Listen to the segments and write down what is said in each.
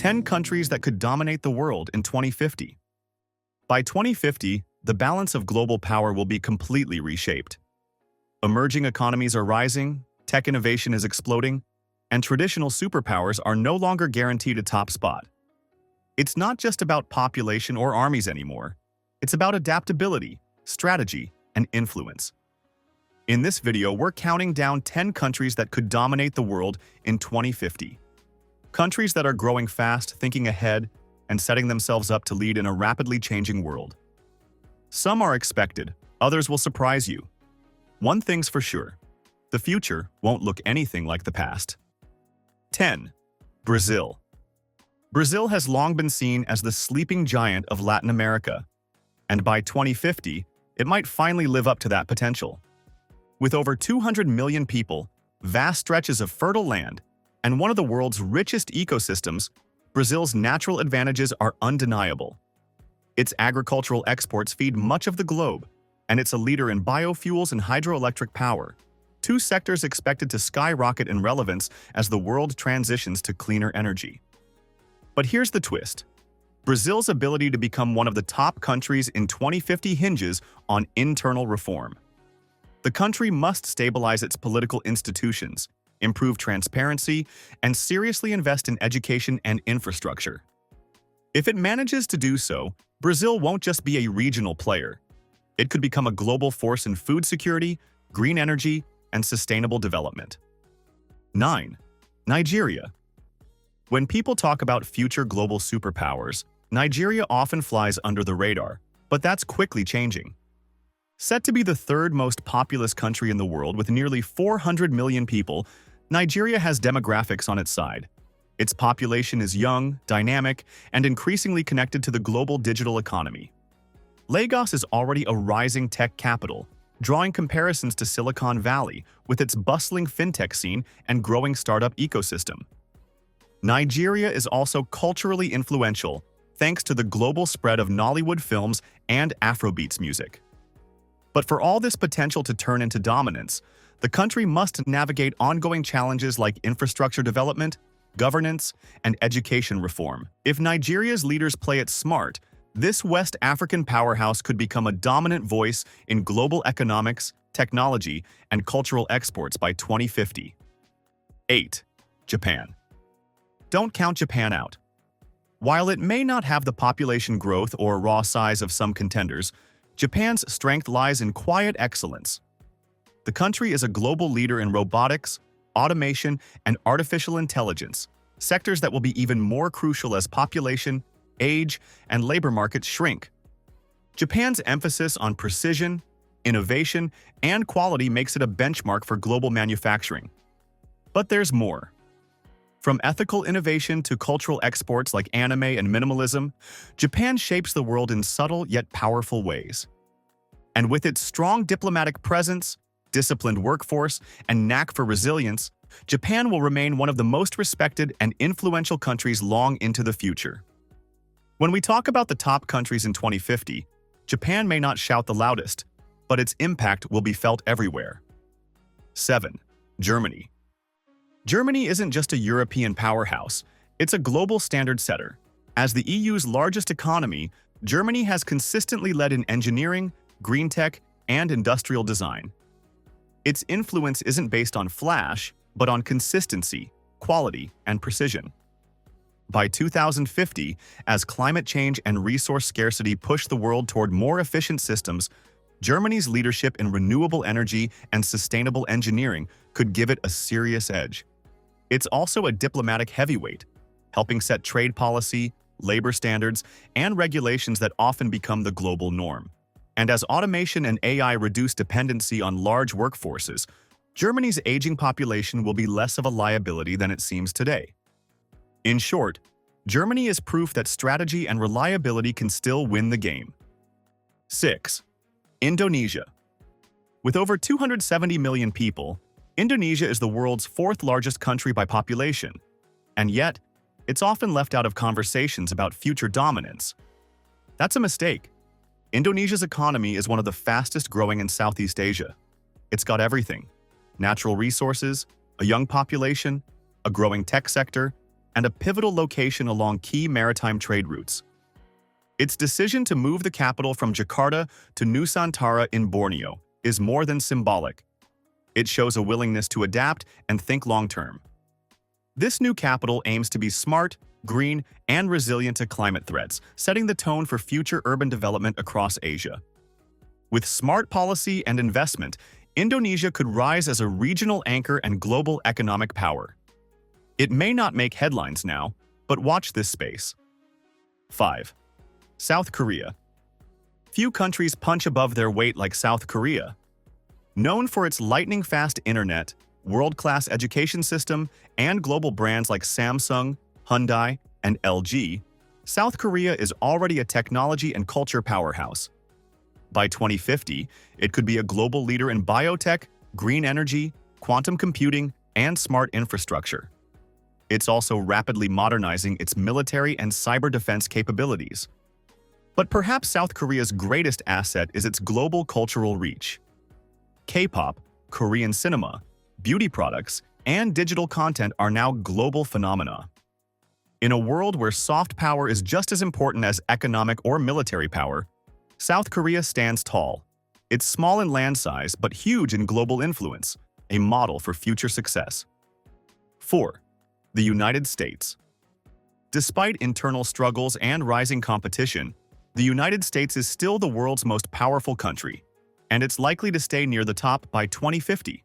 10 countries that could dominate the world in 2050. By 2050, the balance of global power will be completely reshaped. Emerging economies are rising, tech innovation is exploding, and traditional superpowers are no longer guaranteed a top spot. It's not just about population or armies anymore. It's about adaptability, strategy, and influence. In this video, we're counting down 10 countries that could dominate the world in 2050. Countries that are growing fast, thinking ahead, and setting themselves up to lead in a rapidly changing world. Some are expected, others will surprise you. One thing's for sure, the future won't look anything like the past. 10. Brazil. Brazil has long been seen as the sleeping giant of Latin America, and by 2050, it might finally live up to that potential. With over 200 million people, vast stretches of fertile land, and one of the world's richest ecosystems, Brazil's natural advantages are undeniable. Its agricultural exports feed much of the globe, and it's a leader in biofuels and hydroelectric power, two sectors expected to skyrocket in relevance as the world transitions to cleaner energy. But here's the twist. Brazil's ability to become one of the top countries in 2050 hinges on internal reform. The country must stabilize its political institutions, improve transparency, and seriously invest in education and infrastructure. If it manages to do so, Brazil won't just be a regional player. It could become a global force in food security, green energy, and sustainable development. 9. Nigeria. When people talk about future global superpowers, Nigeria often flies under the radar, but that's quickly changing. Set to be the third most populous country in the world with nearly 400 million people, Nigeria has demographics on its side. Its population is young, dynamic, and increasingly connected to the global digital economy. Lagos is already a rising tech capital, drawing comparisons to Silicon Valley with its bustling fintech scene and growing startup ecosystem. Nigeria is also culturally influential thanks to the global spread of Nollywood films and Afrobeats music. But for all this potential to turn into dominance, the country must navigate ongoing challenges like infrastructure development, governance, and education reform. If Nigeria's leaders play it smart, this West African powerhouse could become a dominant voice in global economics, technology, and cultural exports by 2050. 8. Japan. Don't count Japan out. While it may not have the population growth or raw size of some contenders, Japan's strength lies in quiet excellence. The country is a global leader in robotics, automation, and artificial intelligence, sectors that will be even more crucial as population, age, and labor markets shrink. Japan's emphasis on precision, innovation, and quality makes it a benchmark for global manufacturing. But there's more. From ethical innovation to cultural exports like anime and minimalism, Japan shapes the world in subtle yet powerful ways. And with its strong diplomatic presence, disciplined workforce, and knack for resilience, Japan will remain one of the most respected and influential countries long into the future. When we talk about the top countries in 2050, Japan may not shout the loudest, but its impact will be felt everywhere. 7. Germany. Germany isn't just a European powerhouse, it's a global standard setter. As the EU's largest economy, Germany has consistently led in engineering, green tech, and industrial design. Its influence isn't based on flash, but on consistency, quality, and precision. By 2050, as climate change and resource scarcity push the world toward more efficient systems, Germany's leadership in renewable energy and sustainable engineering could give it a serious edge. It's also a diplomatic heavyweight, helping set trade policy, labor standards, and regulations that often become the global norm. And as automation and AI reduce dependency on large workforces, Germany's aging population will be less of a liability than it seems today. In short, Germany is proof that strategy and reliability can still win the game. 6. Indonesia. With over 270 million people, Indonesia is the world's fourth largest country by population, and yet, it's often left out of conversations about future dominance. That's a mistake. Indonesia's economy is one of the fastest growing in Southeast Asia. It's got everything: natural resources, a young population, a growing tech sector, and a pivotal location along key maritime trade routes. Its decision to move the capital from Jakarta to Nusantara in Borneo is more than symbolic. It shows a willingness to adapt and think long-term. This new capital aims to be smart, green, and resilient to climate threats, setting the tone for future urban development across Asia. With smart policy and investment, Indonesia could rise as a regional anchor and global economic power. It may not make headlines now, but watch this space. 5. South Korea. Few countries punch above their weight like South Korea. Known for its lightning-fast internet, world-class education system, and global brands like Samsung, Hyundai, and LG, South Korea is already a technology and culture powerhouse. By 2050, it could be a global leader in biotech, green energy, quantum computing, and smart infrastructure. It's also rapidly modernizing its military and cyber defense capabilities. But perhaps South Korea's greatest asset is its global cultural reach. K-pop, Korean cinema, beauty products, and digital content are now global phenomena. In a world where soft power is just as important as economic or military power, South Korea stands tall. It's small in land size but huge in global influence, a model for future success. 4. The United States. Despite internal struggles and rising competition, the United States is still the world's most powerful country, and it's likely to stay near the top by 2050.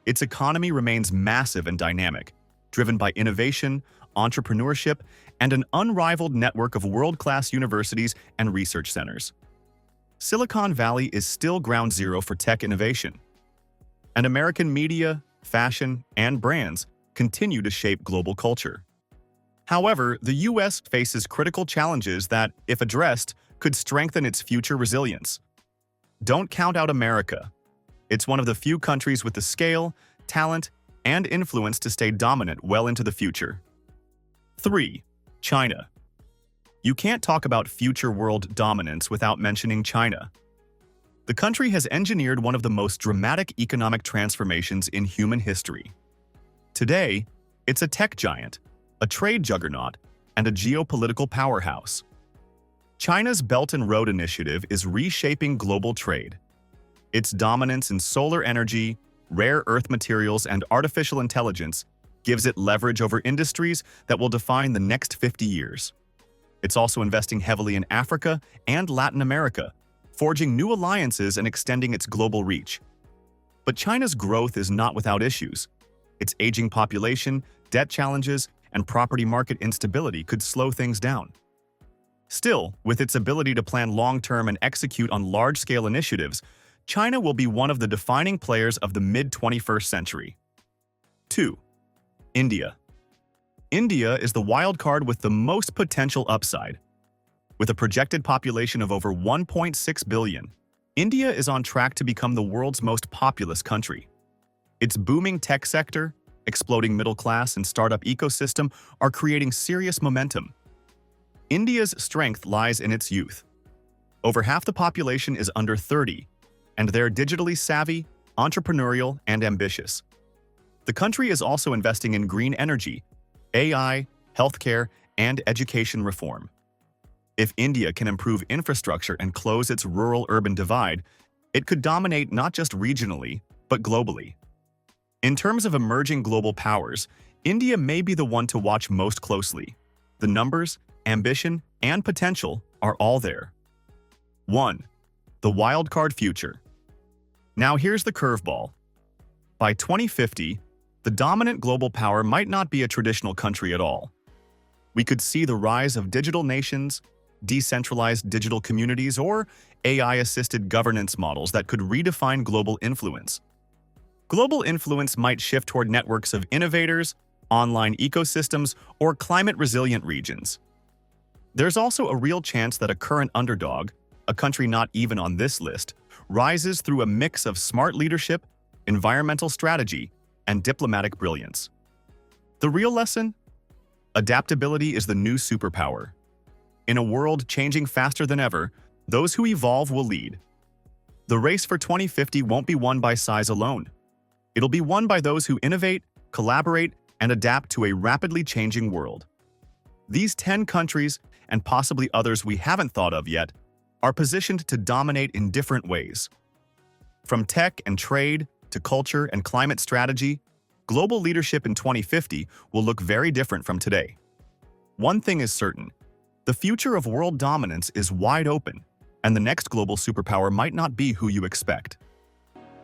Its economy remains massive and dynamic, driven by innovation, entrepreneurship, and an unrivaled network of world-class universities and research centers. Silicon Valley is still ground zero for tech innovation, and American media, fashion, and brands continue to shape global culture. However, the U.S. faces critical challenges that, if addressed, could strengthen its future resilience. Don't count out America. It's one of the few countries with the scale, talent, and influence to stay dominant well into the future. 3. China. You can't talk about future world dominance without mentioning China. The country has engineered one of the most dramatic economic transformations in human history. Today, it's a tech giant, a trade juggernaut, and a geopolitical powerhouse. China's Belt and Road Initiative is reshaping global trade. Its dominance in solar energy, rare earth materials, and artificial intelligence gives it leverage over industries that will define the next 50 years. It's also investing heavily in Africa and Latin America, forging new alliances and extending its global reach. But China's growth is not without issues. Its aging population, debt challenges, and property market instability could slow things down. Still, with its ability to plan long-term and execute on large-scale initiatives, China will be one of the defining players of the mid-21st century. 2. India. India is the wild card with the most potential upside. With a projected population of over 1.6 billion, India is on track to become the world's most populous country. Its booming tech sector, exploding middle class, and startup ecosystem are creating serious momentum. India's strength lies in its youth. Over half the population is under 30, and they're digitally savvy, entrepreneurial, and ambitious. The country is also investing in green energy, AI, healthcare, and education reform. If India can improve infrastructure and close its rural-urban divide, it could dominate not just regionally, but globally. In terms of emerging global powers, India may be the one to watch most closely. The numbers, ambition, and potential are all there. 1. The wildcard future. Now here's the curveball. By 2050, the dominant global power might not be a traditional country at all. We could see the rise of digital nations, decentralized digital communities, or AI-assisted governance models that could redefine global influence. Global influence might shift toward networks of innovators, online ecosystems, or climate-resilient regions. There's also a real chance that a current underdog, a country not even on this list, rises through a mix of smart leadership, environmental strategy, and diplomatic brilliance. The real lesson? Adaptability is the new superpower. In a world changing faster than ever, those who evolve will lead. The race for 2050 won't be won by size alone. It'll be won by those who innovate, collaborate, and adapt to a rapidly changing world. These 10 countries, and possibly others we haven't thought of yet, are positioned to dominate in different ways. From tech and trade to culture and climate strategy, global leadership in 2050 will look very different from today. One thing is certain: the future of world dominance is wide open, and the next global superpower might not be who you expect.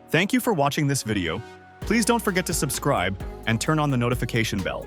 Thank you for watching this video. Please don't forget to subscribe and turn on the notification bell.